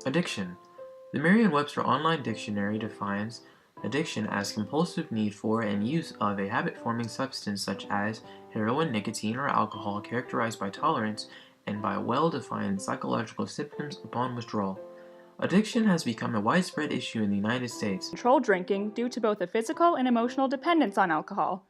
Addiction. The Merriam-Webster Online Dictionary defines addiction as compulsive need for and use of a habit-forming substance such as heroin, nicotine, or alcohol, characterized by tolerance and by well-defined psychological symptoms upon withdrawal. Addiction has become a widespread issue in the United States. Control drinking due to both a physical and emotional dependence on alcohol.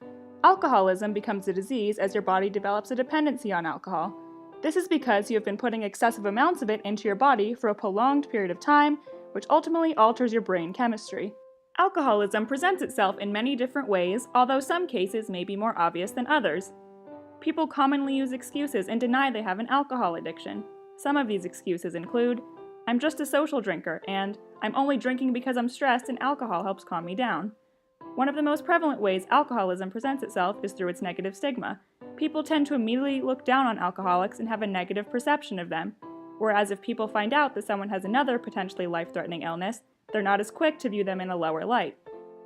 Alcoholism becomes a disease as your body develops a dependency on alcohol. This is because you have been putting excessive amounts of it into your body for a prolonged period of time, which ultimately alters your brain chemistry. Alcoholism presents itself in many different ways, although some cases may be more obvious than others. People commonly use excuses and deny they have an alcohol addiction. Some of these excuses include, "I'm just a social drinker," and "I'm only drinking because I'm stressed and alcohol helps calm me down." One of the most prevalent ways alcoholism presents itself is through its negative stigma. People tend to immediately look down on alcoholics and have a negative perception of them, whereas if people find out that someone has another potentially life-threatening illness, they're not as quick to view them in a lower light.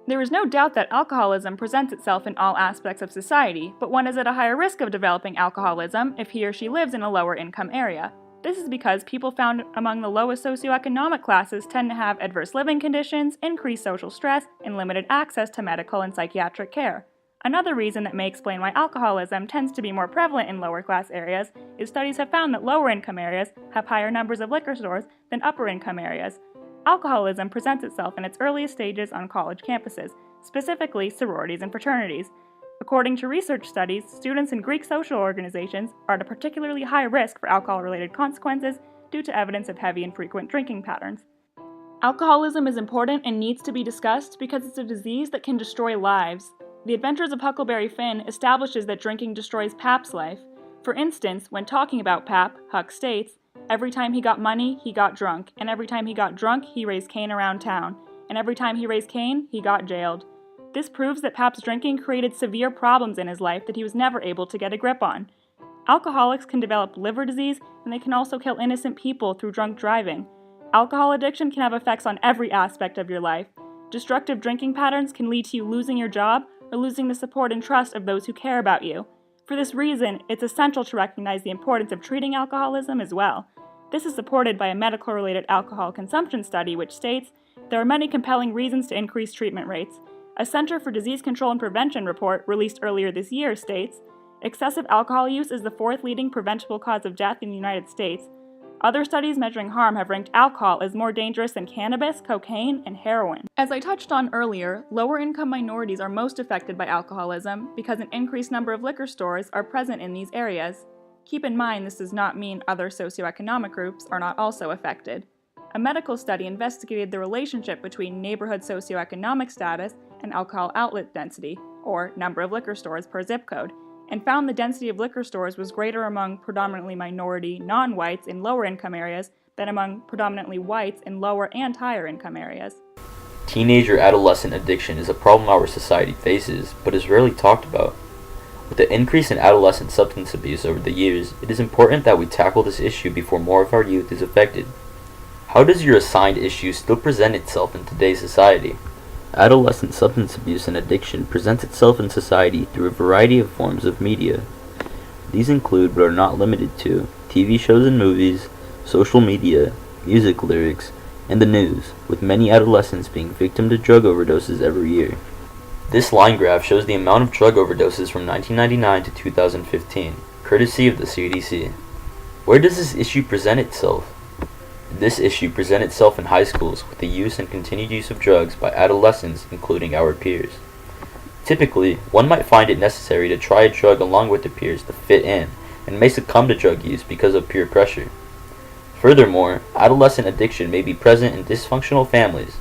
There is no doubt that alcoholism presents itself in all aspects of society, but one is at a higher risk of developing alcoholism if he or she lives in a lower income area. This is because people found among the lowest socioeconomic classes tend to have adverse living conditions, increased social stress, and limited access to medical and psychiatric care. Another reason that may explain why alcoholism tends to be more prevalent in lower class areas is studies have found that lower income areas have higher numbers of liquor stores than upper income areas. Alcoholism presents itself in its earliest stages on college campuses, specifically sororities and fraternities. According to research studies, students in Greek social organizations are at a particularly high risk for alcohol-related consequences due to evidence of heavy and frequent drinking patterns. Alcoholism is important and needs to be discussed because it's a disease that can destroy lives. The Adventures of Huckleberry Finn establishes that drinking destroys Pap's life. For instance, when talking about Pap, Huck states, "Every time he got money, he got drunk, and every time he got drunk, he raised Cain around town, and every time he raised Cain, he got jailed." This proves that Pap's drinking created severe problems in his life that he was never able to get a grip on. Alcoholics can develop liver disease, and they can also kill innocent people through drunk driving. Alcohol addiction can have effects on every aspect of your life. Destructive drinking patterns can lead to you losing your job or losing the support and trust of those who care about you. For this reason, it's essential to recognize the importance of treating alcoholism as well. This is supported by a medical-related alcohol consumption study which states, "There are many compelling reasons to increase treatment rates." A Center for Disease Control and Prevention report released earlier this year states, "Excessive alcohol use is the fourth leading preventable cause of death in the United States." Other studies measuring harm have ranked alcohol as more dangerous than cannabis, cocaine, and heroin. As I touched on earlier, lower-income minorities are most affected by alcoholism because an increased number of liquor stores are present in these areas. Keep in mind this does not mean other socioeconomic groups are not also affected. A medical study investigated the relationship between neighborhood socioeconomic status and alcohol outlet density, or number of liquor stores per zip code, and found the density of liquor stores was greater among predominantly minority non-whites in lower income areas than among predominantly whites in lower and higher income areas. Teenage or adolescent addiction is a problem our society faces, but is rarely talked about. With the increase in adolescent substance abuse over the years, it is important that we tackle this issue before more of our youth is affected. How does your assigned issue still present itself in today's society? Adolescent substance abuse and addiction presents itself in society through a variety of forms of media. These include, but are not limited to, TV shows and movies, social media, music lyrics, and the news, with many adolescents being victim to drug overdoses every year. This line graph shows the amount of drug overdoses from 1999 to 2015, courtesy of the CDC. Where does this issue present itself? This issue presents itself in high schools with the use and continued use of drugs by adolescents, including our peers. Typically, one might find it necessary to try a drug along with their peers to fit in, and may succumb to drug use because of peer pressure. Furthermore, adolescent addiction may be present in dysfunctional families.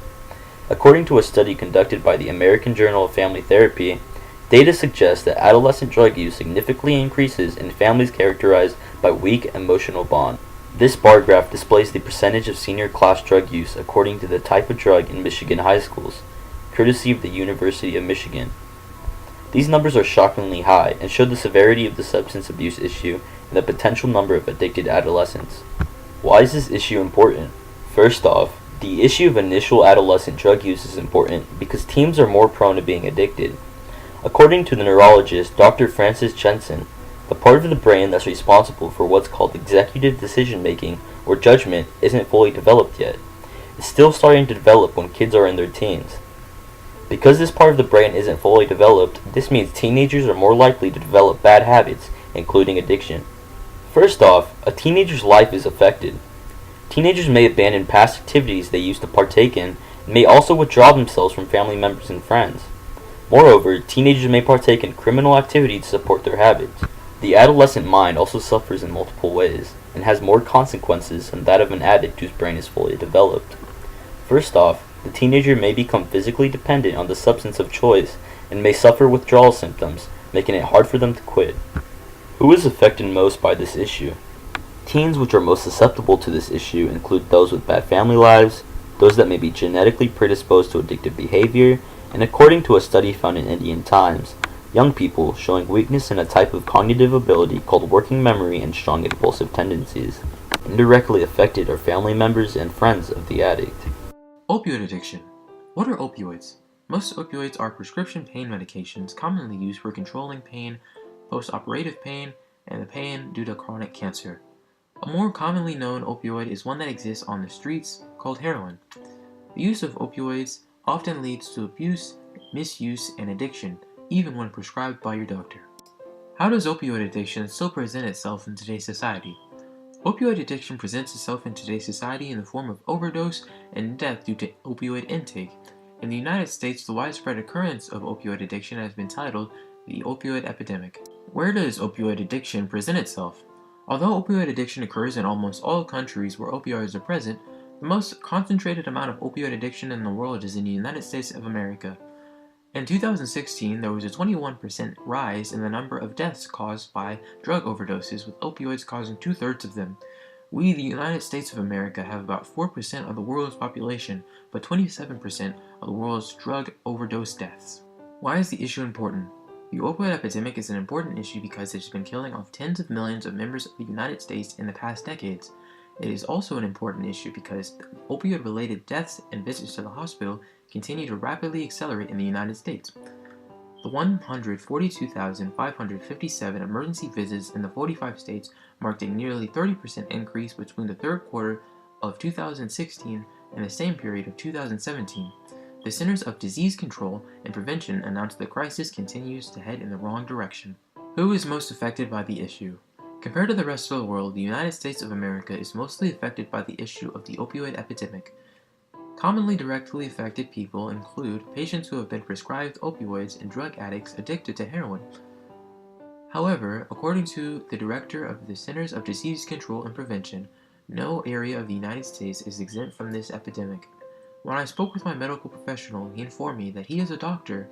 According to a study conducted by the American Journal of Family Therapy, data suggests that adolescent drug use significantly increases in families characterized by weak emotional bonds. This bar graph displays the percentage of senior class drug use according to the type of drug in Michigan high schools, courtesy of the University of Michigan. These numbers are shockingly high and show the severity of the substance abuse issue and the potential number of addicted adolescents. Why is this issue important? First off, the issue of initial adolescent drug use is important because teens are more prone to being addicted. According to the neurologist Dr. Francis Jensen, The part of the brain that's responsible for what's called executive decision making or judgment isn't fully developed yet. It's still starting to develop when kids are in their teens. Because this part of the brain isn't fully developed, this means teenagers are more likely to develop bad habits, including addiction. First off, a teenager's life is affected. Teenagers may abandon past activities they used to partake in and may also withdraw themselves from family members and friends. Moreover, teenagers may partake in criminal activity to support their habits. The adolescent mind also suffers in multiple ways and has more consequences than that of an addict whose brain is fully developed. First off, the teenager may become physically dependent on the substance of choice and may suffer withdrawal symptoms, making it hard for them to quit. Who is affected most by this issue? Teens which are most susceptible to this issue include those with bad family lives, those that may be genetically predisposed to addictive behavior, and according to a study found in Indian Times, young people showing weakness in a type of cognitive ability called working memory and strong impulsive tendencies. Indirectly affected are family members and friends of the addict. Opioid addiction. What are opioids? Most opioids are prescription pain medications commonly used for controlling pain, post-operative pain, and the pain due to chronic cancer. A more commonly known opioid is one that exists on the streets called heroin. The use of opioids often leads to abuse, misuse, and addiction, even when prescribed by your doctor. How does opioid addiction still present itself in today's society? Opioid addiction presents itself in today's society in the form of overdose and death due to opioid intake. In the United States, the widespread occurrence of opioid addiction has been titled the opioid epidemic. Where does opioid addiction present itself? Although opioid addiction occurs in almost all countries where opioids are present, the most concentrated amount of opioid addiction in the world is in the United States of America. In 2016, there was a 21% rise in the number of deaths caused by drug overdoses, with opioids causing 2/3 of them. We, the United States of America, have about 4% of the world's population, but 27% of the world's drug overdose deaths. Why is the issue important? The opioid epidemic is an important issue because it has been killing off tens of millions of members of the United States in the past decades. It is also an important issue because opioid-related deaths and visits to the hospital continue to rapidly accelerate in the United States. The 142,557 emergency visits in the 45 states marked a nearly 30% increase between the third quarter of 2016 and the same period of 2017. The Centers of Disease Control and Prevention announced the crisis continues to head in the wrong direction. Who is most affected by the issue? Compared to the rest of the world, the United States of America is mostly affected by the issue of the opioid epidemic. Commonly directly affected people include patients who have been prescribed opioids and drug addicts addicted to heroin. However, according to the director of the Centers of Disease Control and Prevention, no area of the United States is exempt from this epidemic. When I spoke with my medical professional, he informed me that he as a doctor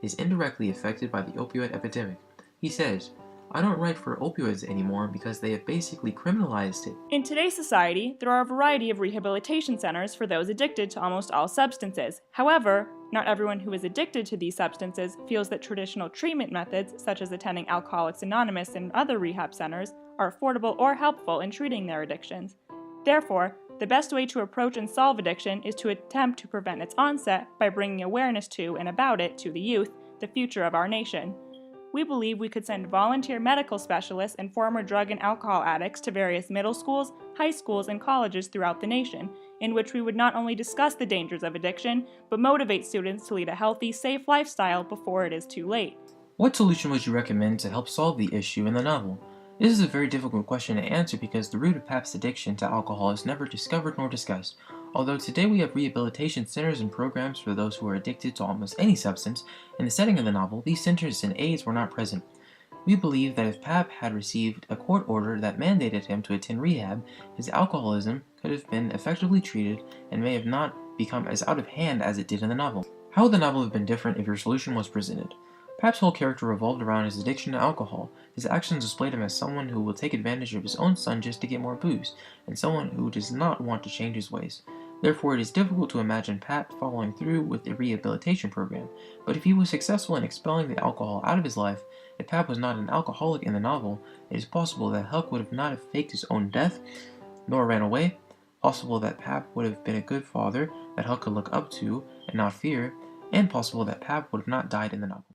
is indirectly affected by the opioid epidemic. He says, "I don't write for opioids anymore because they have basically criminalized it." In today's society, there are a variety of rehabilitation centers for those addicted to almost all substances. However, not everyone who is addicted to these substances feels that traditional treatment methods, such as attending Alcoholics Anonymous and other rehab centers, are affordable or helpful in treating their addictions. Therefore, the best way to approach and solve addiction is to attempt to prevent its onset by bringing awareness to and about it to the youth, the future of our nation. We believe we could send volunteer medical specialists and former drug and alcohol addicts to various middle schools, high schools, and colleges throughout the nation, in which we would not only discuss the dangers of addiction, but motivate students to lead a healthy, safe lifestyle before it is too late. What solution would you recommend to help solve the issue in the novel? This is a very difficult question to answer because the root of Pap's addiction to alcohol is never discovered nor discussed. Although today we have rehabilitation centers and programs for those who are addicted to almost any substance, in the setting of the novel, these centers and aids were not present. We believe that if Pap had received a court order that mandated him to attend rehab, his alcoholism could have been effectively treated and may have not become as out of hand as it did in the novel. How would the novel have been different if your solution was presented? Pap's whole character revolved around his addiction to alcohol. His actions displayed him as someone who will take advantage of his own son just to get more booze, and someone who does not want to change his ways. Therefore, it is difficult to imagine Pap following through with the rehabilitation program, but if he was successful in expelling the alcohol out of his life, if Pap was not an alcoholic in the novel, it is possible that Huck would have not have faked his own death, nor ran away, possible that Pap would have been a good father that Huck could look up to and not fear, and possible that Pap would have not died in the novel.